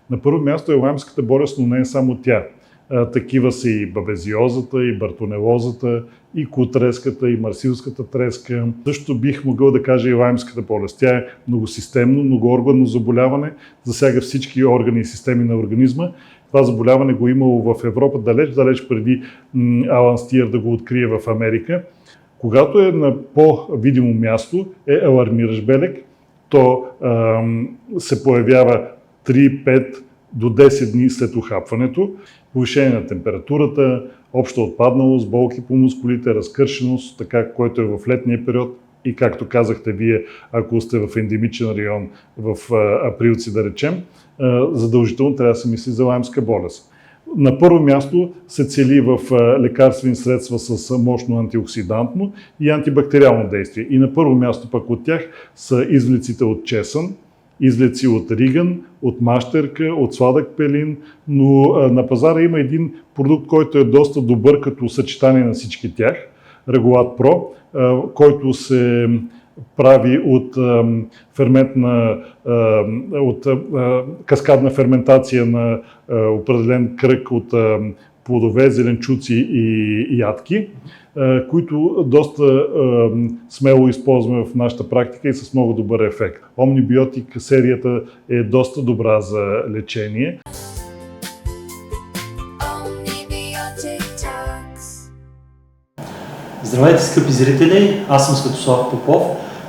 На първо място е лаймската болест, но не е само тя. Такива са и бабезиозата, и бартонелозата, и кутреската, и марсилската треска. Също бих могъл да кажа и лаймската болест. Тя е многосистемно, многоорганно заболяване, засяга всички органи и системи на организма. Това заболяване го имало в Европа далеч преди Алан Стиер да го открие в Америка. Когато е на по-видимо място, е алармиращ белег. То се появява 3-5 до 10 дни след ухапването. Повишение на температурата, обща отпадналост, болки по мускулите, разкършеност, така, който е в летния период. И както казахте вие, ако сте в ендемичен район в априлци, да речем, задължително трябва да се мисли за лаймска болест. На първо място се цели в лекарствени средства с мощно антиоксидантно и антибактериално действие. И на първо място пък от тях са извлеците от чесън, извлеци от риган, от мащерка, от сладък пелин, но на пазара има един продукт, който е доста добър като съчетание на всички тях, Регулат Про, който се прави от каскадна ферментация на определен кръг от плодове, зеленчуци и ядки, които доста смело използваме в нашата практика и с много добър ефект. Омнибиотик серията е доста добра за лечение. Здравейте, скъпи зрители! Аз съм Светослав Попов.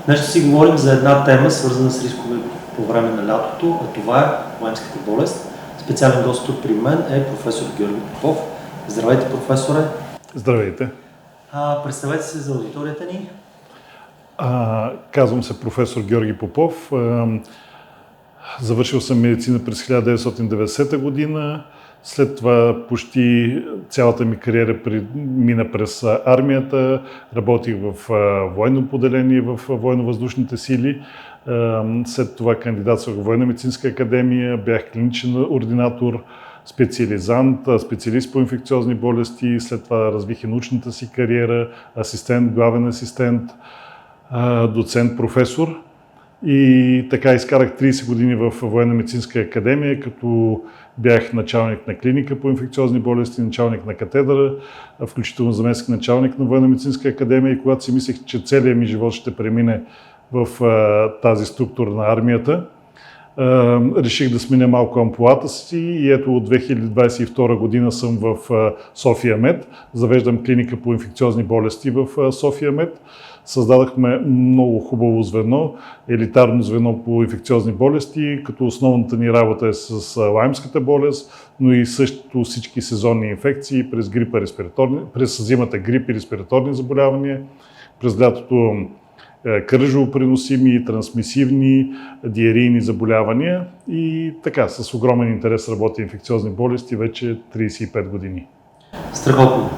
Днес ще си говорим за една тема, свързана с рискове по време на лятото, а това е лаймската болест. Специален гост тук при мен е професор Георги Попов. Здравейте, професоре! Здравейте! Представете се за аудиторията ни. Казвам се професор Георги Попов. Завършил съм медицина през 1990 година. След това почти цялата ми кариера мина през армията. Работих в военно поделение в военно-въздушните сили. След това кандидатствах в Военно-медицинска академия, бях клиничен ординатор, специализант, специалист по инфекциозни болести. След това развих и научната си кариера, асистент, главен асистент, доцент, професор. И така изкарах 30 години в Военно-медицинска академия, като бях началник на клиника по инфекциозни болести, началник на катедра, включително заместник началник на Военно-медицинска академия. И когато си мислех, че целият ми живот ще премине в тази структура на армията, реших да сменя малко амплоата си и ето от 2022 година съм в София Мед. Завеждам клиника по инфекциозни болести в София Мед. Създадахме много хубаво звено, елитарно звено по инфекциозни болести, като основната ни работа е с лаймската болест, но и също всички сезонни инфекции през зимата грип и респираторни заболявания, през лятото кръжово преносими, трансмисивни, диарийни заболявания и така, с огромен интерес работя инфекциозни болести вече 35 години. Страхотно.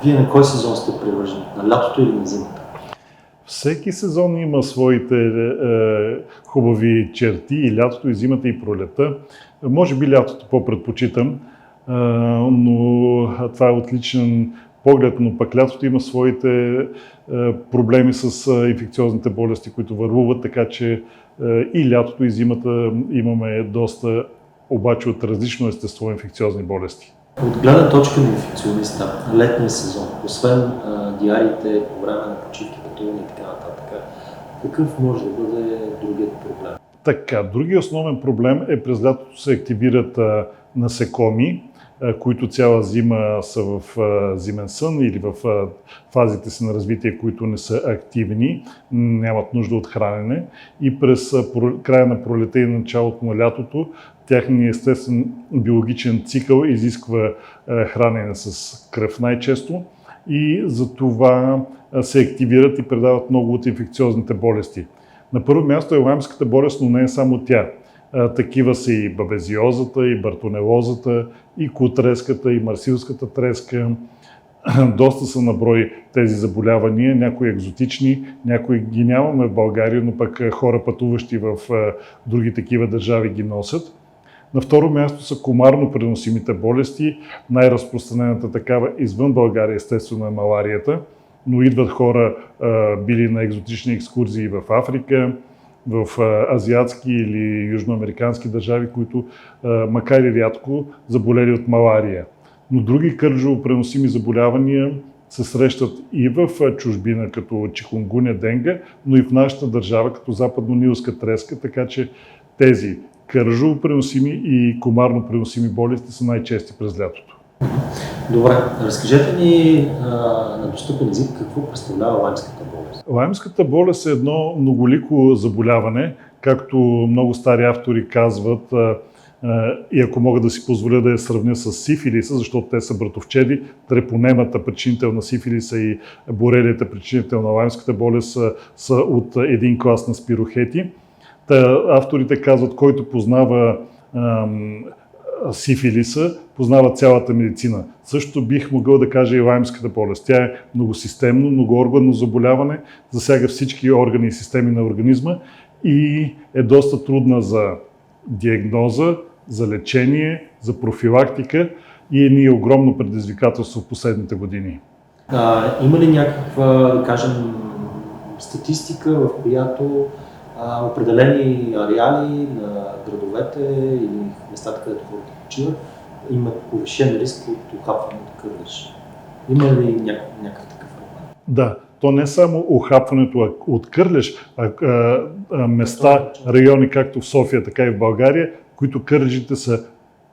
Вие на кой сезон сте привържени? На лятото или на зимата? Всеки сезон има своите хубави черти, и лятото, и зимата, и пролета. Може би лятото по-предпочитам, но това е отличен поглед, но пък лятото има своите проблеми с инфекциозните болести, които върлуват, така че и лятото, и зимата имаме доста, обаче от различно естество инфекциозни болести. От гледна точка на инфекциониста, летния сезон, освен диариите по време на почивки, пътуване и така нататък, какъв може да бъде другият проблем? Така, другият основен проблем е през лятото се активират насекоми, които цяла зима са в зимен сън или в фазите си на развитие, които не са активни, нямат нужда от хранене и през края на пролета и началото на лятото тяхният естествен биологичен цикъл изисква хранене с кръв най-често и за това се активират и предават много от инфекциозните болести. На първо място е лаймската болест, но не е само тя. Такива са и бабезиозата, и бартонелозата, и кутреската, и марсилската треска. Доста са на брой тези заболявания, някои екзотични, някои ги нямаме в България, но пък хора пътуващи в други такива държави ги носят. На второ място са комарно преносимите болести. Най-разпространената такава извън България естествено е маларията, но идват хора били на екзотични екскурзии в Африка, в азиатски или южноамерикански държави, които макар и рядко заболели от малария. Но други кърджово преносими заболявания се срещат и в чужбина, като чикунгуня, денга, но и в нашата държава, като западно-нилска треска, така че тези кърджово преносими и комарно преносими болести са най-чести през лятото. Добре, разкажете ни на достъпен език какво представлява лаймската болест. Лаймската болест е едно многолико заболяване, както много стари автори казват, и ако мога да си позволя да я сравня с сифилиса, защото те са братовчеди, трепонемата причинител на сифилиса и борелията причинител на лаймската болест са от един клас на спирохети. Авторите казват, който познава сифилиса, познава цялата медицина. Също бих могъл да кажа и лаймската болест. Тя е многосистемно, многоорганно заболяване, засяга всички органи и системи на организма и е доста трудна за диагноза, за лечение, за профилактика и е ни огромно предизвикателство в последните години. Има ли някаква, да кажем, статистика, в която определени ареали на градовете или местата, където хората почиват, имат повишен риск от ухапване от кърлеж? Има ли някакъв такъв проблем? Да, то не само ухапването от кърлеж, места, райони както в София, така и в България, които кърлежите са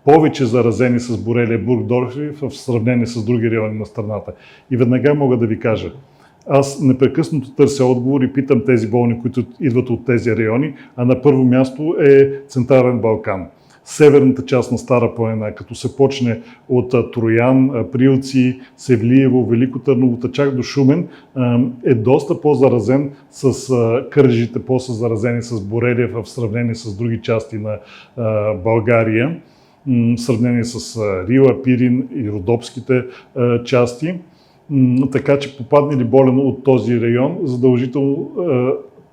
повече заразени с борелия Бургдорфери в сравнение с други райони на страната. И веднага мога да ви кажа, аз непрекъснато търся отговор и питам тези болни, които идват от тези райони, а на първо място е Централен Балкан. Северната част на Стара планина, като се почне от Троян, Прилци, Севлиево, Велико Търново, чак до Шумен, е доста по-заразен с кърлежите, по-заразени с борелия в сравнение с други части на България, в сравнение с Рила, Пирин и Родопските части. Така че попадне ли болен от този район, задължително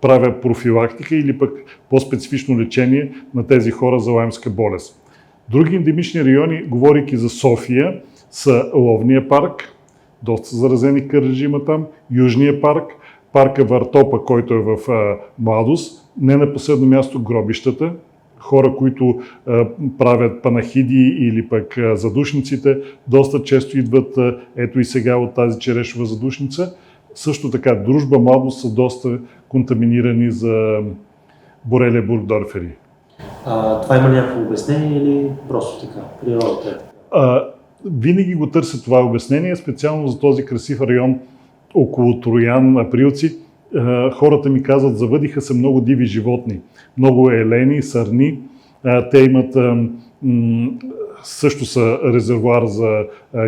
правя профилактика или пък по-специфично лечение на тези хора за лаймска болест. Други ендемични райони, говорейки за София, са Ловния парк, доста заразени кърлежи има там, Южния парк, парка Вартопа, който е в Младост, не на последно място гробищата, хора, които правят панахиди или пък задушниците, доста често идват, ето и сега от тази черешова задушница. Също така, Дружба, Младост са доста контаминирани за борелия Бургдорфери. Това има ли някакво обяснение или просто така? Природата е? Винаги го търся това обяснение, специално за този красив район около Троян, Априлци. Хората ми казват, завъдиха се много диви животни, много елени, сърни. Те имат също са резервуар за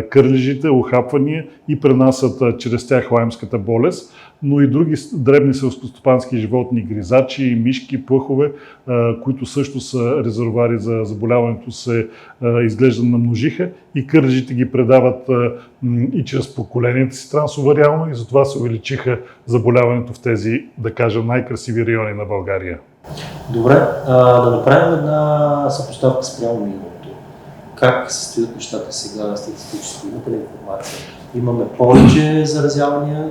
кърлежите, ухапвания и пренасят чрез тях лаймската болест, но и други дребни селскостопански животни, гризачи, мишки, плъхове, които също са резервуари за заболяването, се изглежда намножиха и кърлежите ги предават и чрез поколенията си трансовариално и затова се увеличиха заболяването в тези, да кажем, най-красиви райони на България. Добре, да направим една съпоставка спрямо миналото. Как се стоят нещата сега статистически? Имате ли информация? Имаме повече заразявания,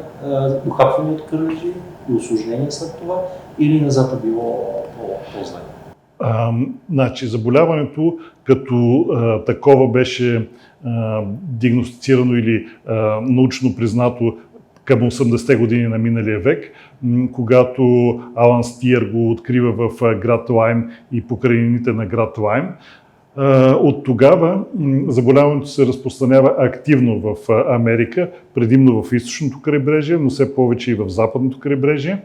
ухапвания от кърлежи и усложнения след това или назад е било по-зле? Значи, заболяването като такова беше диагностицирано или научно признато към 80-те години на миналия век, когато Алан Стиер го открива в град Лайм и покрайнините на град Лайм. От тогава заболяването се разпространява активно в Америка, предимно в източното крайбрежие, но все повече и в западното крайбрежие.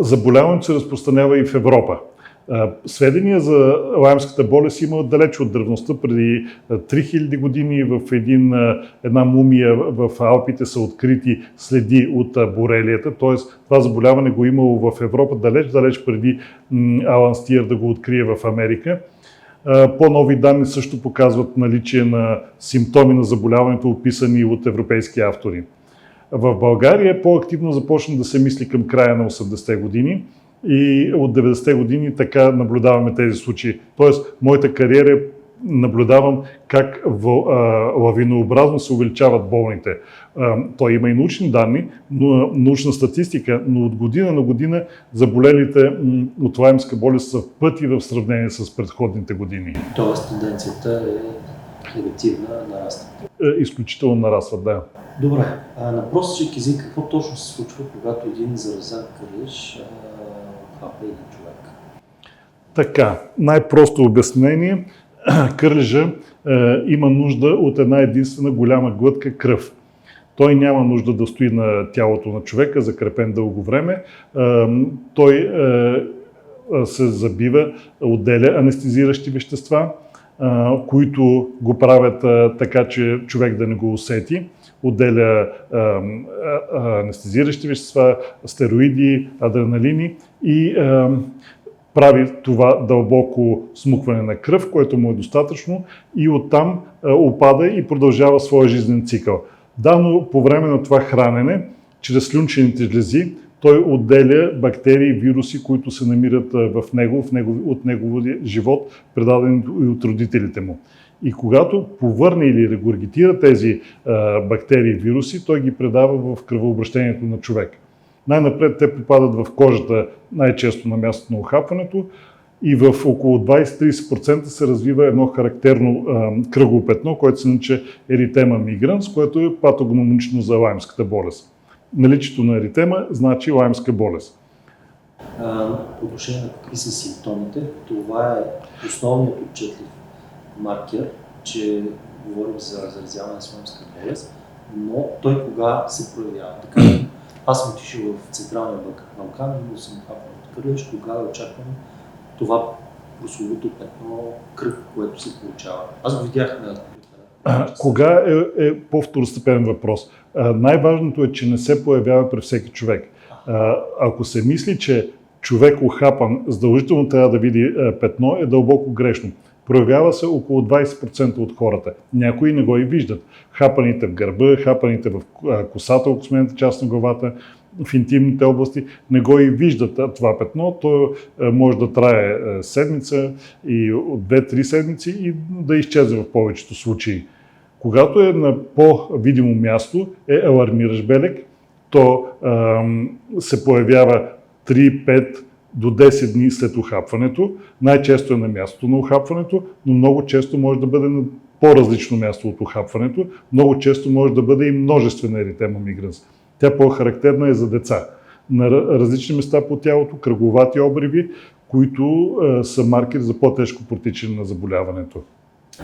Заболяването се разпространява и в Европа. Сведения за лаймската болест има далеч от древността. Преди 3000 години в една мумия в Алпите са открити следи от борелията, т.е. това заболяване го имало в Европа далеч преди Алан Стиер да го открие в Америка. По-нови данни също показват наличие на симптоми на заболяването, описани от европейски автори. В България по-активно започна да се мисли към края на 80-те години и от 90-те години така наблюдаваме тези случаи. Тоест, моята кариера наблюдавам как лавинообразно се увеличават болните. Той има и научни данни, научна статистика, но от година на година заболелите от лаймска болест са в пъти в сравнение с предходните години. Тоест тенденцията е негативна, нараства. Изключително нарастват, да. Добре, на простичък език, какво точно се случва, когато един заразен кърлеж хапе един човек? Така, най-просто обяснение, кърлежа има нужда от една единствена голяма глътка кръв. Той няма нужда да стои на тялото на човека, закрепен дълго време. Той се забива, отделя анестезиращи вещества, които го правят така, че човек да не го усети. Отделя анестезиращи вещества, стероиди, адреналини и прави това дълбоко смукване на кръв, което му е достатъчно и оттам опада и продължава своя жизнен цикъл. Да, но по време на това хранене, чрез слюнчените жлези, той отделя бактерии, вируси, които се намират в него, от неговия живот, предадени и от родителите му. И когато повърне или регургитира тези бактерии и вируси, той ги предава в кръвообращението на човек. Най-напред те попадат в кожата, най-често на мястото на ухапването, и в около 20-30% се развива едно характерно кръгово петно, което се нарича еритема мигранс, което е патогномонично за лаймската болест. Наличието на еритема значи лаймска болест. По отношение на какви са симптомите, това е основният отчетлив маркер, че говорим за заразяване с лаймска болест, но той кога се проявява? Така, аз съм отишъл в Централния Балкан, но съм хапнал от кърлеж, кога да очаквам това прословото петно кръг, което се получава. Аз го видях на... Кога е по-второстепенен въпрос? Най-важното е, че не се появява при всеки човек. Ако се мисли, че човек ухапан задължително трябва да види петно, е дълбоко грешно. Проявява се около 20% от хората. Някои не го и виждат. Хапаните в гърба, хапаните в косата, около част на главата, в интимните области, не го и виждат това петно. То може да трае седмица и от 2-3 седмици и да изчезне в повечето случаи. Когато е на по-видимо място, е алармиращ белег, то се появява 3-5 до 10 дни след ухапването. Най-често е на мястото на ухапването, но много често може да бъде на по-различно място от ухапването. Много често може да бъде и множествена еритема мигранс. Тя по-характерна е за деца. На различни места по тялото, кръговати обриви, които са маркери за по-тежко протичане на заболяването.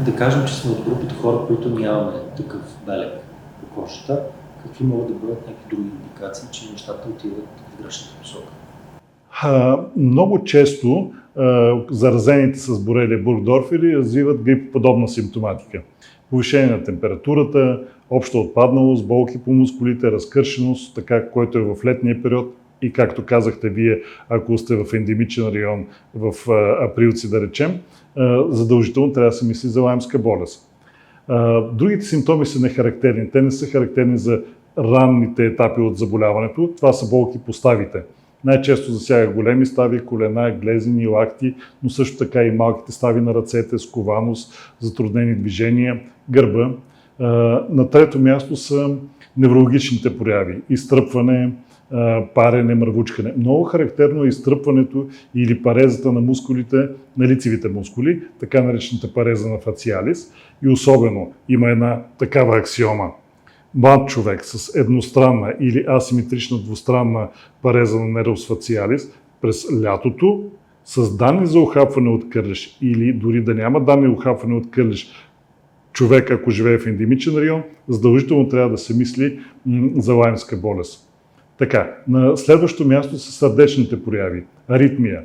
Да кажем, че сме от групата хора, които нямаме такъв белег по кожата. Какви могат да бъдат някакви други индикации, че нещата отиват в грешната посока? Много често заразените с борелия бургдорфери развиват грипоподобна симптоматика. Повишение на температурата, обща отпадналост, болки по мускулите, разкършеност, така, който е в летния период. И както казахте вие, ако сте в ендемичен район в априлци, да речем, задължително трябва да се мисли за лаймска болест. Другите симптоми са нехарактерни. Те не са характерни за ранните етапи от заболяването. Това са болки по ставите. Най-често засяга големи стави, колена, глезени, лакти, но също така и малките стави на ръцете, скованост, затруднени движения, гърба. На трето място са неврологичните прояви. Изтръпване, парене, мървучкане. Много характерно е изтръпването или парезата на мускулите, на лицевите мускули, така наречената пареза на фациалис. И особено има една такава аксиома. Млад човек с едностранна или асиметрична двустранна пареза на нервус фациалис през лятото с данни за ухапване от кърлеж или дори да няма данни за ухапване от кърлеж, човек, ако живее в ендемичен район, задължително трябва да се мисли за лаймска болест. Така, на следващо място са сърдечните прояви, аритмия.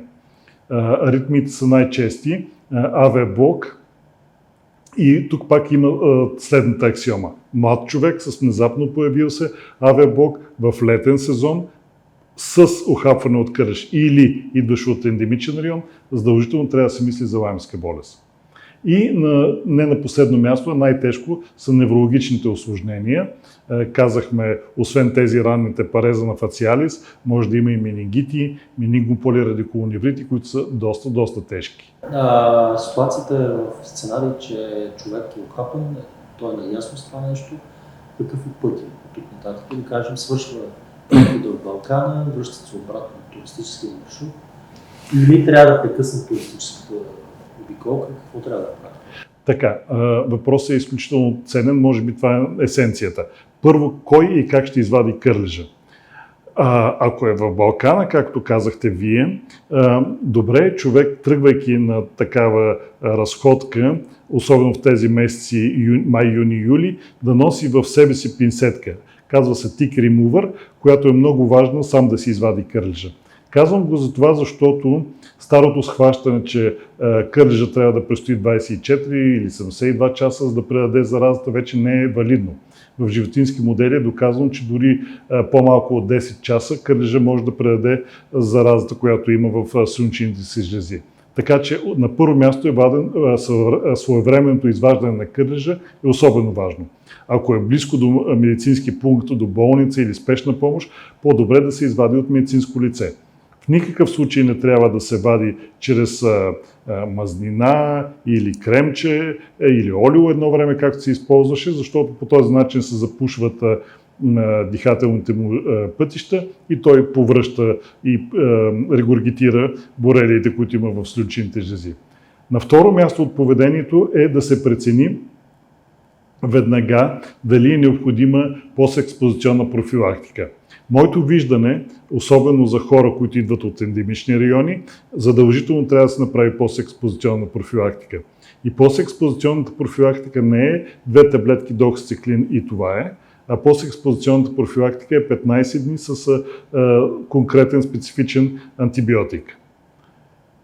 Аритмиите са най-чести, АВ-блок. И тук пак има следната аксиома. Млад човек с внезапно появил се АВ-блок в летен сезон с ухапване от кърлеж или идваш от ендемичен район, задължително трябва да се мисли за лаймска болест. И не на последно място, най-тежко са неврологичните осложнения. Казахме, освен тези ранните пареза на фациалис, може да има и менингити, менингополирадикулоневрити, които са доста тежки. Ситуацията е в сценарий, че човек е охапан, той е наясно с това нещо. Какъв е пътя от тук нататък? Да кажем, свършва прехода в Балкана, връща се обратно на туристическия маршрут. Или трябва да прекъсне туристическата обиколка? Какво трябва да прави? Така, въпросът е изключително ценен, може би това е есенцията. Първо, кой и как ще извади кърлежа? Ако е в Балкана, както казахте вие, добре, човек, тръгвайки на такава разходка, особено в тези месеци май, юни, юли, да носи в себе си пинсетка. Казва се tick remover, която е много важна сам да си извади кърлежа. Казвам го за това, защото старото схващане, че кърлежа трябва да престои 24 или 72 часа, за да предаде заразата, вече не е валидно. В животински модели е доказано, че дори по-малко от 10 часа кърлежа може да предаде заразата, която има в слюнчените си жлези. Така че на първо място своевременното изваждане на кърлежа е особено важно. Ако е близко до медицински пункт, до болница или спешна помощ, по-добре да се извади от медицинско лице. В никакъв случай не трябва да се вади чрез мазнина или кремче или олио едно време, както се използваше, защото по този начин се запушват дихателните му пътища и той повръща и регургитира борелиите, които има в слюнчените жлези. На второ място от поведението е да се прецени веднага дали е необходима постекспозиционна профилактика. Моето виждане, особено за хора, които идват от ендемични райони, задължително трябва да се направи постекспозиционна профилактика. И постекспозиционната профилактика не е 2 таблетки доксициклин и това е, а постекспозиционната профилактика е 15 дни с конкретен специфичен антибиотик.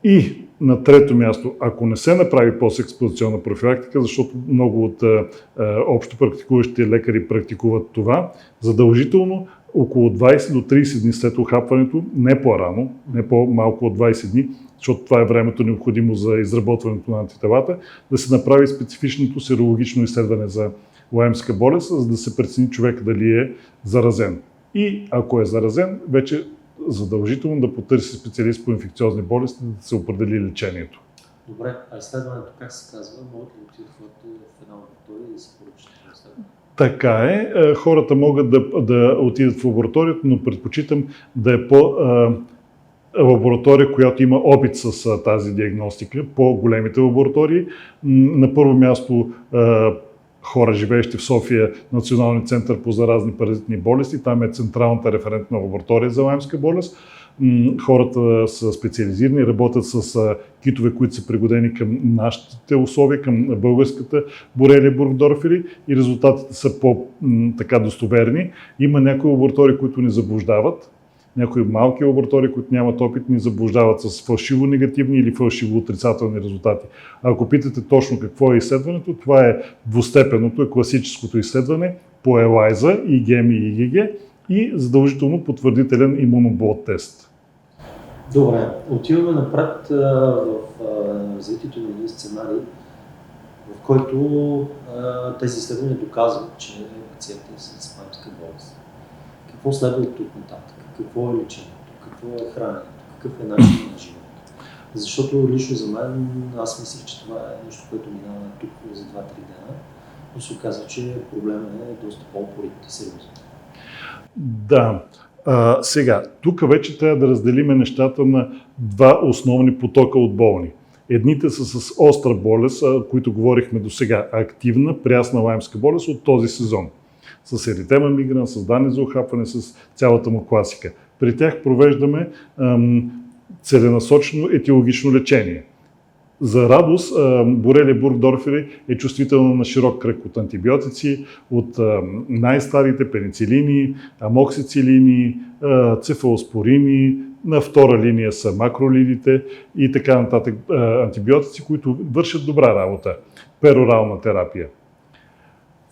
И на трето място, ако не се направи постекспозиционна профилактика, защото много от общо практикуващите лекари практикуват това, задължително около 20 до 30 дни след охапването, не по-рано, не по-малко от 20 дни, защото това е времето необходимо за изработването на антителата, да се направи специфичното серологично изследване за лаймска болест, за да се прецени човек дали е заразен. И ако е заразен, вече задължително да потърси специалист по инфекциозни болести, да се определи лечението. Добре, а изследването как се казва? Могат ли да отидат в една лаборатория и да се поръчат това изследване? Така е. Хората могат да отидат в лабораторията, но предпочитам да е лаборатория, която има опит с тази диагностика, по-големите лаборатории. На първо място хора, живеещи в София, Националния център по заразни паразитни болести. Там е централната референтна лаборатория за лаймска болест. Хората са специализирани, работят с китове, които са пригодени към нашите условия, към българската борелия бургдорфери и резултатите са по-така достоверни. Има някои лаборатории, които ни заблуждават. Някои малки лаборатории, които нямат опит, ни заблуждават с фалшиво негативни или фалшиво отрицателни резултати. Ако питате точно какво е изследването, това е двустепенното, е класическото изследване по ELISA, IgM и IgG и задължително потвърдителен имуноблот тест. Добре, отиваме напред в развитието на един сценарий, в който тези изследвания доказват, че пациентът е с лаймска болест. Какво следва от тук нататък? Какво е лечението? Какво е храненето? Какъв е начин на живота? Защото лично за мен, аз мислех, че това е нещо, което минава тук за 2-3 дена, но се оказва, че проблемът е доста по-упорит и сериозен. Да. Сега, тук вече трябва да разделиме нещата на два основни потока от болни. Едните са с остра болест, които говорихме до сега, активна, прясна лаймска болест от този сезон. С еритема мигран, с данни за охапване, с цялата му класика. При тях провеждаме целенасочено етиологично лечение. За радост, борелия бургдорфери е чувствителна на широк кръг от антибиотици, от най-старите пеницилини, амоксицилини, цефалоспорини, на втора линия са макролидите и така нататък антибиотици, които вършат добра работа. Перорална терапия.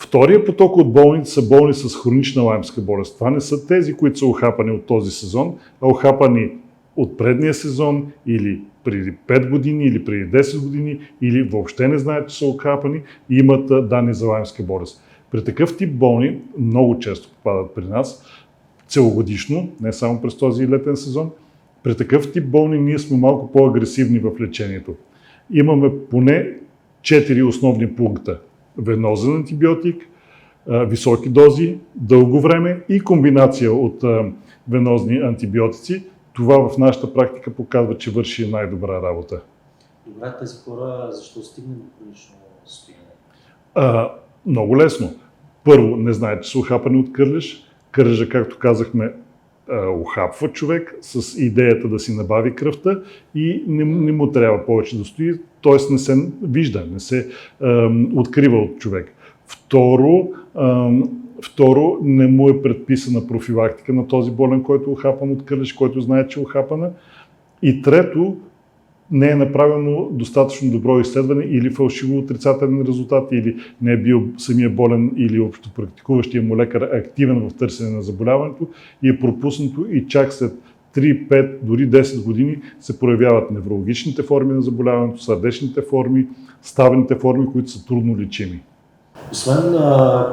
Втория поток от болните са болни с хронична лаймска болест. Това не са тези, които са охапани от този сезон, а охапани от предния сезон или преди 5 години или преди 10 години или въобще не знаят, че са охапани и имат данни за лаймска болест. При такъв тип болни много често попадат при нас, целогодишно, не само през този летен сезон. При такъв тип болни ние сме малко по-агресивни в лечението. Имаме поне 4 основни пункта. Венозен антибиотик, високи дози, дълго време и комбинация от венозни антибиотици. Това в нашата практика показва, че върши най-добра работа. Добре, тези хора защо стигнат до хронично състояние? Много лесно. Първо, не знаят, че са охапани от кърлеж. Кърлежа, както казахме, охапва човек с идеята да си набави кръвта и не му трябва повече да стои, т.е. не се вижда, не се открива от човек. Второ, не му е предписана профилактика на този болен, който е охапан от кърлеж, който знае, че е охапана. И трето, не е направено достатъчно добро изследване или фалшиво отрицателен резултат, или не е бил самия болен или общопрактикуващия му лекар активен в търсене на заболяването и е пропуснато и чак след 3, 5, дори 10 години се проявяват неврологичните форми на заболяването, сърдечните форми, ставените форми, които са трудно лечими. Освен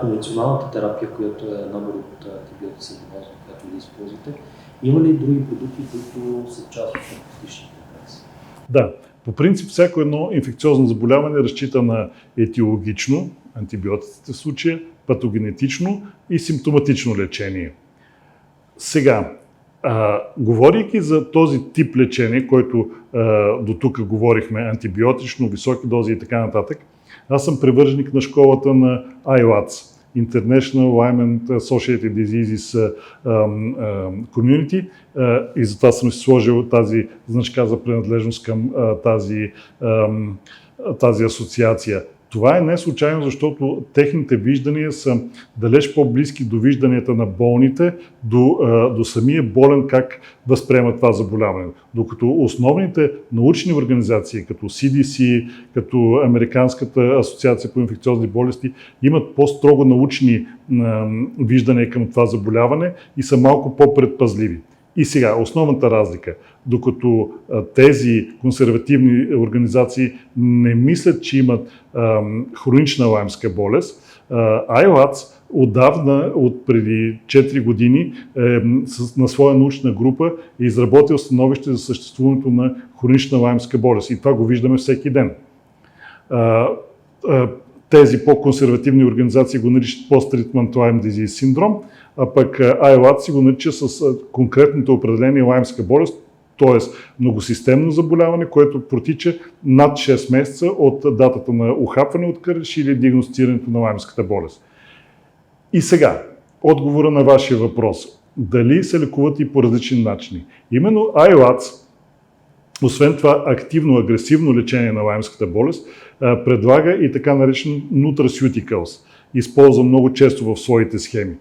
конвенционалната терапия, която е номер от антибиотици, която ви използвате, има ли други продукти, които са част от терапевтичните практики? Да, по принцип всяко едно инфекциозно заболяване разчита на етиологично, антибиотиците в случая, патогенетично и симптоматично лечение. Сега, говорейки за този тип лечение, който до тук говорихме, антибиотично, високи дози и така нататък, аз съм привърженик на школата на ILADS, International Lyme and Associated Diseases Community, и затова съм си сложил тази значка за принадлежност към тази асоциация. Това е не случайно, защото техните виждания са далеч по-близки до вижданията на болните, до самия болен как възприема това заболяване. Докато основните научни организации, като CDC, като Американската асоциация по инфекциозни болести, имат по-строго научни виждания към това заболяване и са малко по-предпазливи. И сега, основната разлика, докато тези консервативни организации не мислят, че имат хронична лаймска болест, ILADS отдавна, от преди 4 години, на своя научна група е изработил становище за съществуването на хронична лаймска болест. И това го виждаме всеки ден. Тези по-консервативни организации го наричат Post-Treatment Lyme Disease синдром, а пък ILADS си го нарича с конкретното определение лаймска болест, т.е. многосистемно заболяване, което протича над 6 месеца от датата на охапване от кърлеж или диагностицирането на лаймската болест. И сега, отговора на вашия въпрос. Дали се лекуват и по различни начини? Именно ILADS, освен това активно, агресивно лечение на лаймската болест, предлага и така наречен nutraceuticals. Използва много често в своите схеми.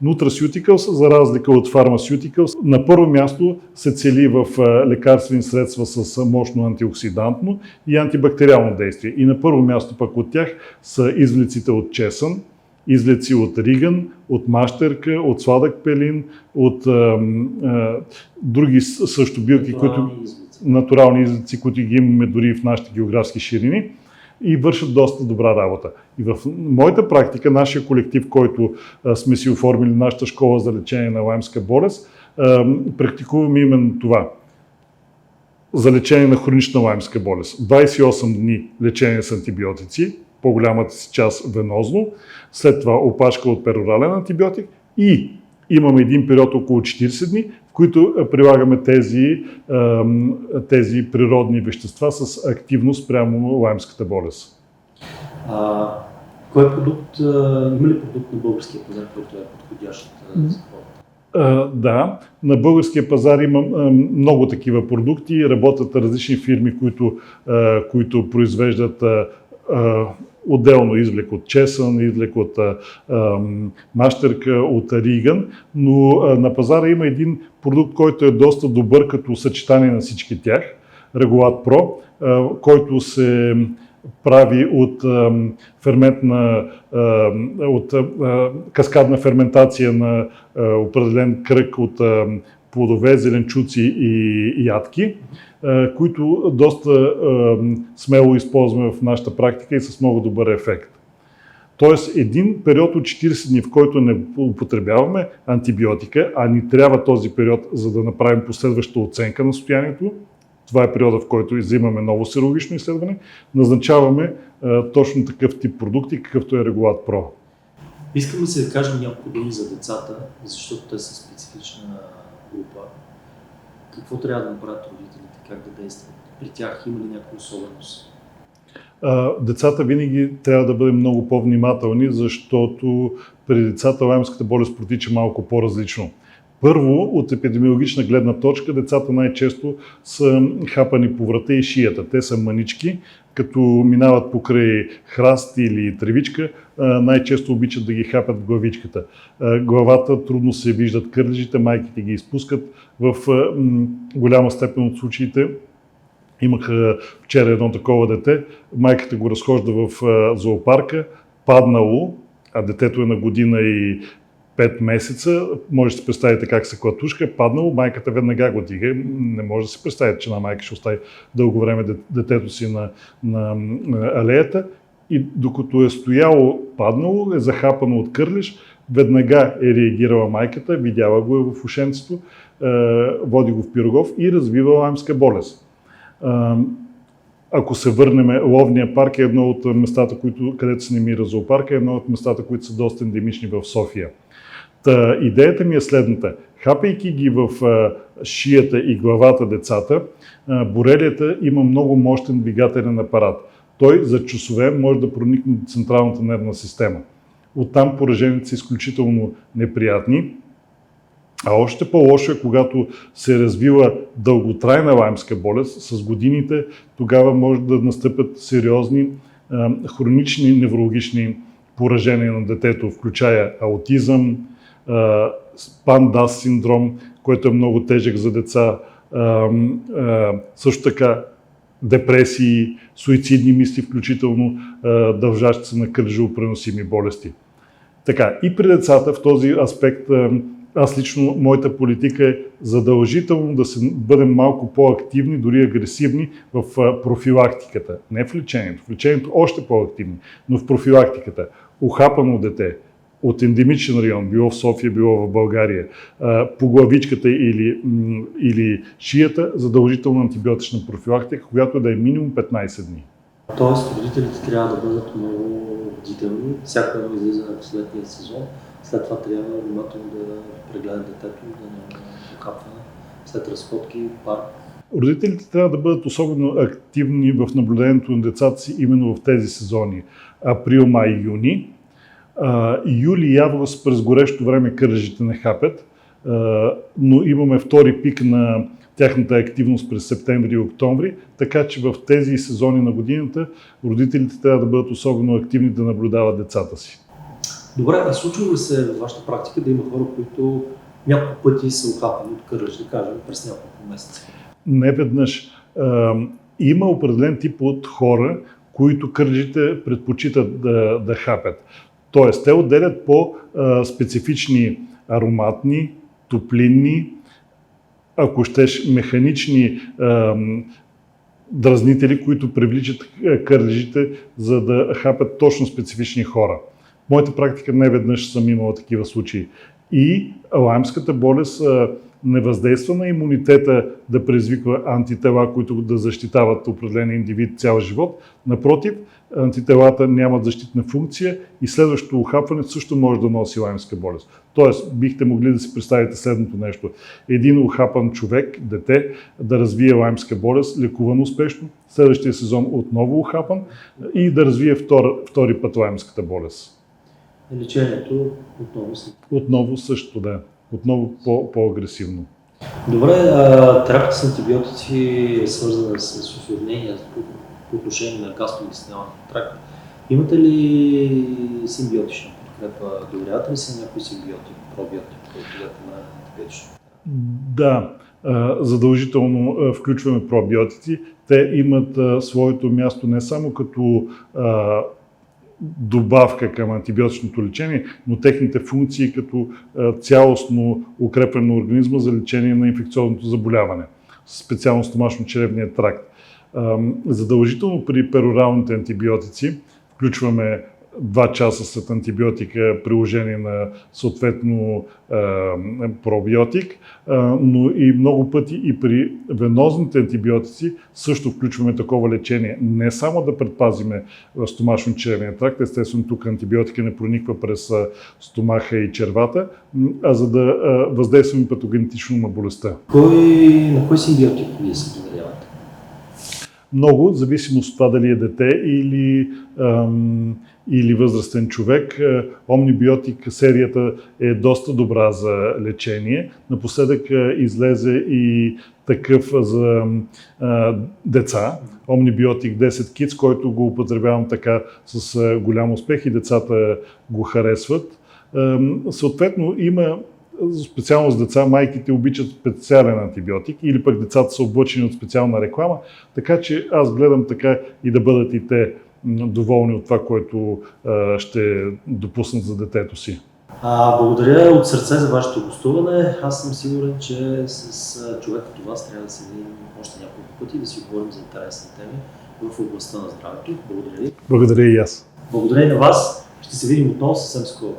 Nutraceuticals, за разлика от pharmaceuticals, на първо място се цели в лекарствени средства с мощно антиоксидантно и антибактериално действие. И на първо място пък от тях са извлеците от чесън, извлеци от риган, от мащерка, от сладък пелин, от други също билки, натурални извлеци, които ги имаме дори в нашите географски ширини и вършат доста добра работа. И в моята практика, нашия колектив, който сме си оформили нашата школа за лечение на лаймска болест, практикуваме именно това. За лечение на хронична лаймска болест. 28 дни лечение с антибиотици, по-голямата си част венозно, след това опашка от перорален антибиотик и имаме един период около 40 дни, в които прилагаме тези природни вещества с активност прямо лаймската болест. Кой продукт, има ли продукт на българския пазар, който е подходящ за хората? Да, на българския пазар има много такива продукти. Работят различни фирми, които произвеждат отделно извлек от чесън, извлек от мащерка, от риган, но на пазара има един продукт, който е доста добър като съчетание на всички тях, Регулат Про, който се прави от каскадна ферментация на определен кръг от плодове, зеленчуци и ядки, които доста смело използваме в нашата практика и с много добър ефект. Тоест един период от 40 дни, в който не употребяваме антибиотика, а ни трябва този период, за да направим последваща оценка на състоянието, това е периода, в който взимаме ново серологично изследване, назначаваме точно такъв тип продукти, какъвто е Регулат Про. Искаме се да кажем няколко думи за децата, защото те са специфична група. Какво трябва да направят родителите, как да действат? При тях има ли някаква особеност? Децата винаги трябва да бъдем много по-внимателни, защото при децата лаймската болест протича малко по-различно. Първо, от епидемиологична гледна точка, децата най-често са хапани по врата и шията. Те са мънички, като минават покрай храст или тревичка, най-често обичат да ги хапят в главичката. Главата трудно се виждат кърлежите, майките ги изпускат. В голяма степен от случаите имах вчера едно такова дете, майката го разхожда в зоопарка, паднало, а детето е на година и 5 месеца, може да си представите как се клатушка, паднало, майката веднага го дига. Не може да си представите, че една майка ще остави дълго време детето си на алеята и докато е стояло паднало, е захапано от кърлеж, веднага е реагирала майката, видяла го е в ушенцето, води го в Пирогов и развива лаймска болест. Ако се върнем, ловния парк е едно от местата, където се намира зоопарка, е едно от местата, които са доста ендемични в София. Идеята ми е следната. Хапейки ги в шията и главата децата, борелията има много мощен двигателен апарат. Той за часове може да проникне до централната нервна система. Оттам пораженията са изключително неприятни. А още по-лошо е, когато се развива дълготрайна лаймска болест с годините, тогава може да настъпят сериозни хронични неврологични поражения на детето, включая аутизъм, пан-дас синдром, който е много тежък за деца, също така депресии, суицидни мисли, включително дължащи се на кърлежово-преносими болести. Така, и при децата в този аспект аз лично, моята политика е задължително да бъдем малко по-активни, дори агресивни в профилактиката. Не в лечението. В лечението още по-активни, но в профилактиката. Ухапано дете от ендемичен район, било в София, било в България, по главичката или шията, задължително антибиотична профилактика, която да е минимум 15 дни. Тоест, родителите трябва да бъдат много бдителни. Всяко едно излизане в следния сезон. След това трябва внимателно да прегледат детето, да не докапва след разходки, парк. Родителите трябва да бъдат особено активни в наблюдението на децата си именно в тези сезони. Април, май, юни. Юли и август през горещо време кърлежите не хапят, но имаме втори пик на тяхната активност през септември и октомври, така че в тези сезони на годината родителите трябва да бъдат особено активни да наблюдават децата си. Добре, а случва ли се в вашата практика да има хора, които няколко пъти са ухапани от кърлеж, да кажем, през няколко месеца? Не веднъж. Има определен тип от хора, които кърлежите предпочитат да хапят. Тоест, те отделят по специфични ароматни, топлинни, ако щеш, механични дразнители, които привличат кърлежите, за да хапят точно специфични хора. В моята практика не веднъж съм имал такива случаи. И лаймската болест не въздейства на имунитета да предизвиква антитела, които да защитават определен индивид цял живот. Напротив, антителата нямат защитна функция и следващото ухапване също може да носи лаймска болест. Тоест, бихте могли да си представите следното нещо. Един ухапан човек, дете, да развие лаймска болест, лекуван успешно, следващия сезон отново ухапан и да развие втори път лаймската болест. Лечението отново се. Отново също, да. Отново по-агресивно. Добре, терапията с антибиотици е свързана с осложнения по отношение на гастроинтестиналния тракт. Имате ли симбиотична подкрепа? Доверявате ли се някой симбиотик, пробиотик, който на антибиотична? Да, задължително включваме пробиотици. Те имат своето място не само като добавка към антибиотичното лечение, но техните функции като цялостно укрепване на организма за лечение на инфекциозното заболяване, специално стомашно-черевния тракт. Задължително при пероралните антибиотици включваме 2 часа след антибиотика приложение на съответно пробиотик, но и много пъти и при венозните антибиотици също включваме такова лечение. Не само да предпазиме стомашно-черевния тракт, естествено тук антибиотика не прониква през стомаха и червата, а за да въздействаме патогенетично на болестта. На кой симбиотик вие се доверявате? Много, в зависимост от това дали е дете или възрастен човек. Омнибиотик серията е доста добра за лечение. Напоследък излезе и такъв за деца. Омнибиотик 10 Kids, който го употребявам така с голям успех и децата го харесват. Съответно има специално с деца, майките обичат специален антибиотик или пък децата са облъчени от специална реклама, така че аз гледам така и да бъдат и те доволни от това, което ще допуснат за детето си. Благодаря от сърце за вашето гостуване. Аз съм сигурен, че с човек като вас трябва да се видим още няколко пъти и да си говорим за интересни теми в областта на здравето. Благодаря ви. Благодаря и аз. Благодаря и на вас. Ще се видим отново съвсем скоро.